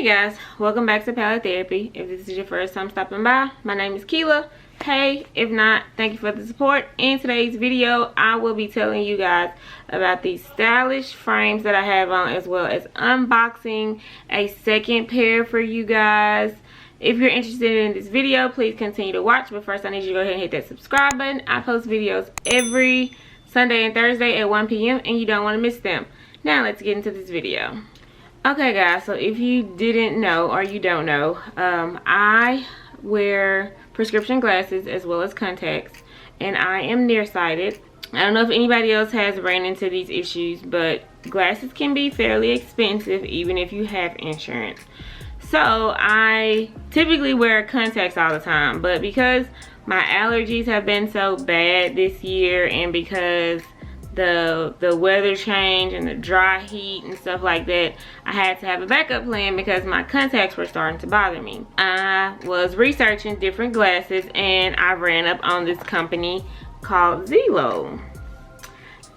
Hey guys, welcome back to Palette Therapy. If this is your first time stopping by, my name is Keela. Hey, if not, thank you for the support. In today's video, I will be telling you guys about these stylish frames that I have on, as well as unboxing a second pair for you guys. If you're interested in this video, please continue to watch. But first, I need you to go ahead and hit that subscribe button. I post videos every Sunday and Thursday at 1 p.m. and you don't want to miss them. Now, let's get into this video. Okay guys, so if you didn't know or you don't know, I wear prescription glasses as well as contacts, and I am nearsighted. I don't know if anybody else has ran into these issues, but glasses can be fairly expensive even if you have insurance. So I typically wear contacts all the time, but because my allergies have been so bad this year, and because the weather change and the dry heat and stuff like that, I had to have a backup plan because my contacts were starting to bother me. I was researching different glasses and I ran up on this company called ZEELOOL.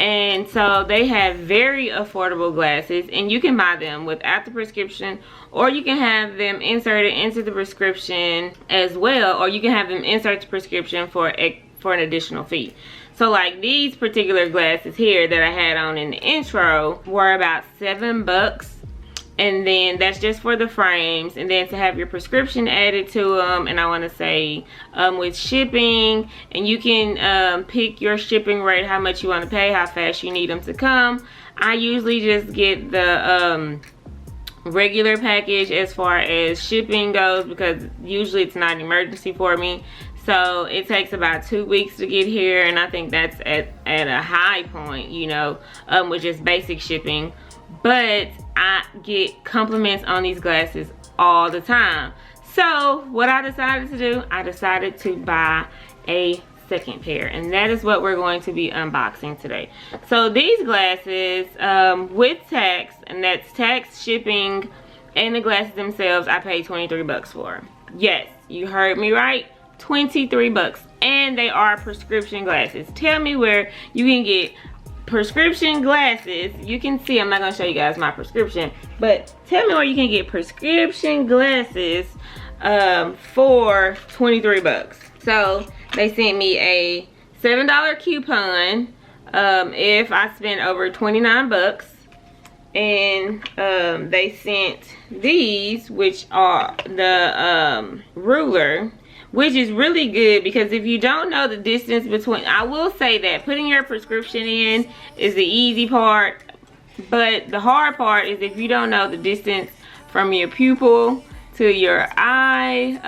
And so they have very affordable glasses, and you can buy them without the prescription, or you can have them inserted into the prescription as well, or you can have them insert the prescription for an additional fee. So like these particular glasses here that I had on in the intro were about $7, and then that's just for the frames, and then to have your prescription added to them, and I want to say with shipping, and you can pick your shipping rate, how much you want to pay, how fast you need them to come. I usually just get the regular package as far as shipping goes, because usually it's not an emergency for me. So it takes about 2 weeks to get here, and I think that's at a high point, you know, with just basic shipping. But I get compliments on these glasses all the time. So what I decided to do, I decided to buy a second pair, and that is what we're going to be unboxing today. So these glasses, with tax, and that's tax, shipping, and the glasses themselves, I paid $23 for. Yes, you heard me right. $23, and they are prescription glasses. Tell me where you can get prescription glasses. You can see, I'm not gonna show you guys my prescription, but tell me where you can get prescription glasses for $23. So they sent me a $7 coupon if I spend over $29, and they sent these, which are the ruler, which is really good, because if you don't know the distance between, I will say that putting your prescription in is the easy part, but the hard part is if you don't know the distance from your pupil to your eye,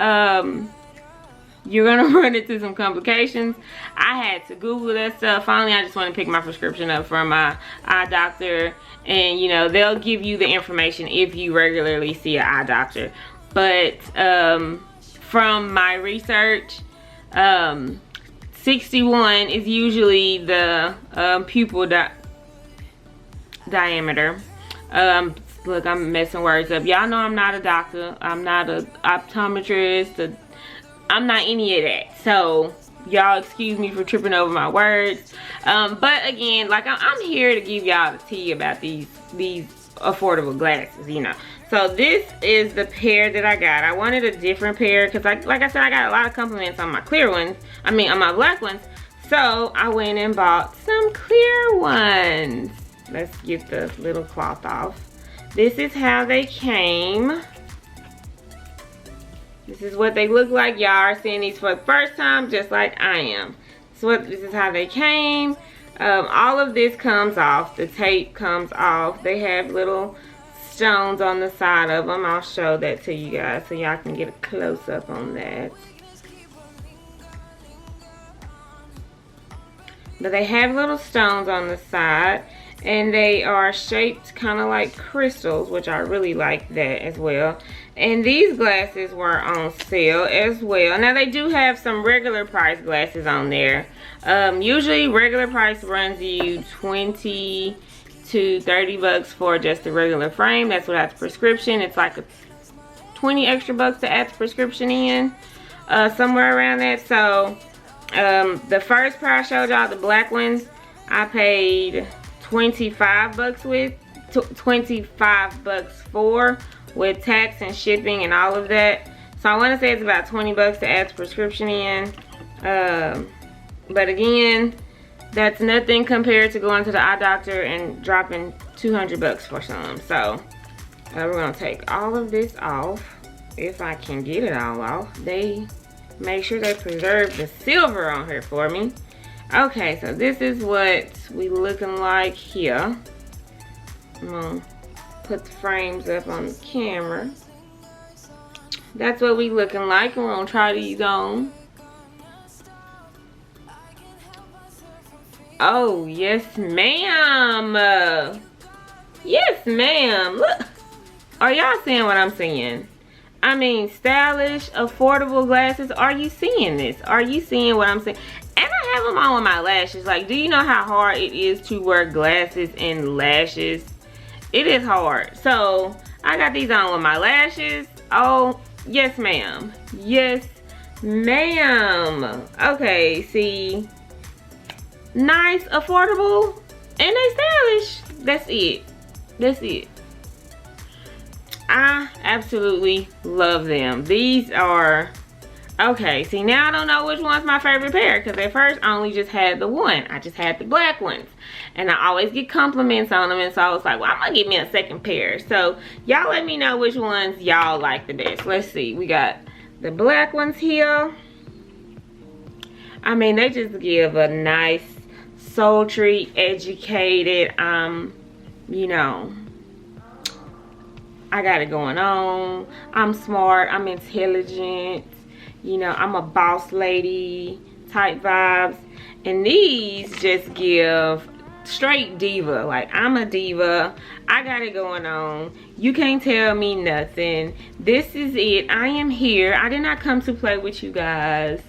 you're gonna run into some complications. I had to Google that stuff. Finally, I just want to pick my prescription up from my eye doctor, and you know, they'll give you the information if you regularly see an eye doctor. But from my research, 61 is usually the pupil diameter. Look, I'm messing words up. Y'all know I'm not a doctor. I'm not an optometrist. I'm not any of that. So y'all excuse me for tripping over my words. But again, like I'm here to give y'all the tea about these affordable glasses, you know. So this is the pair that I got. I wanted a different pair because, like I said, I got a lot of compliments on my clear ones. I mean, on my black ones. So I went and bought some clear ones. Let's get the little cloth off. This is how they came. This is what they look like. Y'all are seeing these for the first time, just like I am. So this is how they came. All of this comes off. The tape comes off. They have little stones on the side of them. I'll show that to you guys so y'all can get a close-up on that. But they have little stones on the side, and they are shaped kind of like crystals, which I really like that as well. And these glasses were on sale as well. Now they do have some regular price glasses on there. Usually regular price runs you $20 to $30 for just the regular frame. That's without the prescription. It's like a 20 extra bucks to add the prescription in, somewhere around that. So the first pair I showed y'all, the black ones, I paid $25 for, with tax and shipping and all of that. So I want to say it's about 20 bucks to add the prescription in. But again, that's nothing compared to going to the eye doctor and dropping 200 bucks for some. So we're gonna take all of this off, if I can get it all off. They make sure they preserve the silver on here for me. Okay, so this is what we looking like here. I'm gonna put the frames up on the camera. That's what we looking like, and we're gonna try these on. Oh, yes ma'am. Yes ma'am. Look, are y'all seeing what I'm seeing? I mean, stylish, affordable glasses. Are you seeing this? Are you seeing what I'm saying? And I have them on with my lashes. Like, do you know how hard it is to wear glasses and lashes? It is hard. So I got these on with my lashes. Oh, yes ma'am. Yes ma'am. Okay, see, nice, affordable, and they stylish. That's it. That's it. I absolutely love them. These are, okay, see, now I don't know which one's my favorite pair, because at first I only just had the one. I just had the black ones, and I always get compliments on them, and so I was like, well, I'm gonna get me a second pair. So y'all let me know which ones y'all like the best. Let's see, we got the black ones here. I mean, they just give a nice, sultry, educated, you know, I got it going on. I'm smart, I'm intelligent, you know, I'm a boss lady type vibes. And these just give straight diva. Like, I'm a diva, I got it going on, you can't tell me nothing. This is it. I am here. I did not come to play with you guys.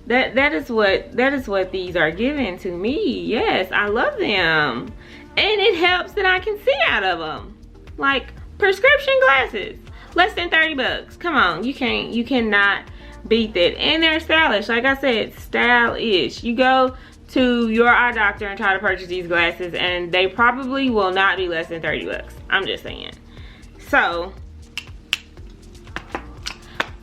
That is what these are giving to me. Yes, I love them. And it helps that I can see out of them. Like, prescription glasses, less than 30 bucks. Come on, you cannot beat that. And they're stylish. Like I said, stylish. You go to your eye doctor and try to purchase these glasses, and they probably will not be less than 30 bucks. I'm just saying. So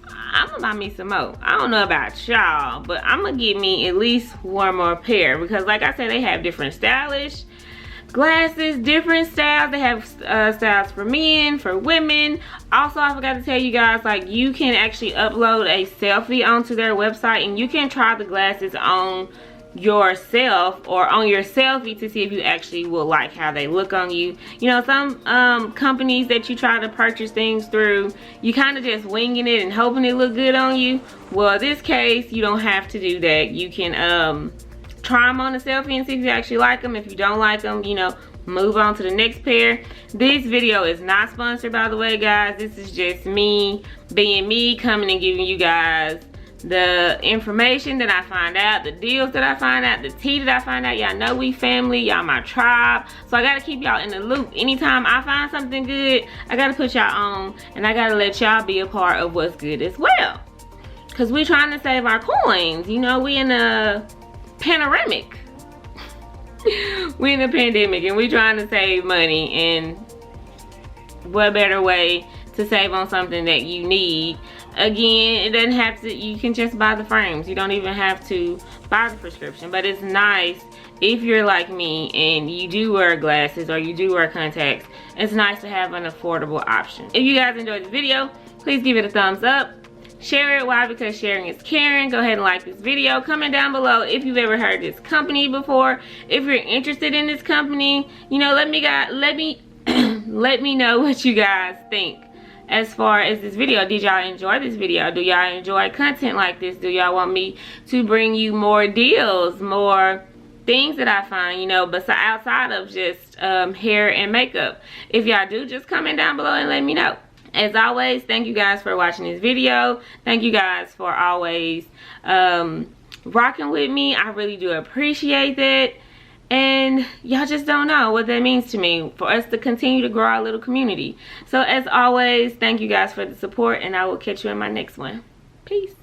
I'm gonna buy me some more. I don't know about y'all, but I'm gonna get me at least one more pair, because like I said, they have different stylish glasses, different styles. They have styles for men, for women. Also, I forgot to tell you guys, like, you can actually upload a selfie onto their website, and you can try the glasses on yourself or on your selfie to see if you actually will like how they look on you. You know, some companies that you try to purchase things through, you kind of just winging it and hoping it look good on you. Well, in this case, you don't have to do that. You can try them on a selfie and see if you actually like them. If you don't like them, you know, move on to the next pair. This video is not sponsored, by the way, guys. This is just me being me, coming and giving you guys the information that I find out, the deals that I find out, the tea that I find out. Y'all know we family, y'all my tribe, so I gotta keep y'all in the loop. Anytime I find something good, I gotta put y'all on, and I gotta let y'all be a part of what's good as well, because we trying to save our coins. You know, we in a panoramic. We in a pandemic, and we trying to save money, and what better way to save on something that you need. Again, it doesn't have to, you can just buy the frames. You don't even have to buy the prescription. But it's nice if you're like me and you do wear glasses or you do wear contacts. It's nice to have an affordable option. If you guys enjoyed the video, please give it a thumbs up. Share it. Why? Because sharing is caring. Go ahead and like this video. Comment down below if you've ever heard this company before. If you're interested in this company, you know, let me let me know what you guys think. As far as this video, did y'all enjoy this video? Do y'all enjoy content like this? Do y'all want me to bring you more deals, more things that I find, you know, besides outside of just hair and makeup? If y'all do, just comment down below and let me know. As always, thank you guys for watching this video. Thank you guys for always rocking with me. I really do appreciate that. And y'all just don't know what that means to me, for us to continue to grow our little community. So as always, thank you guys for the support, and I will catch you in my next one. Peace.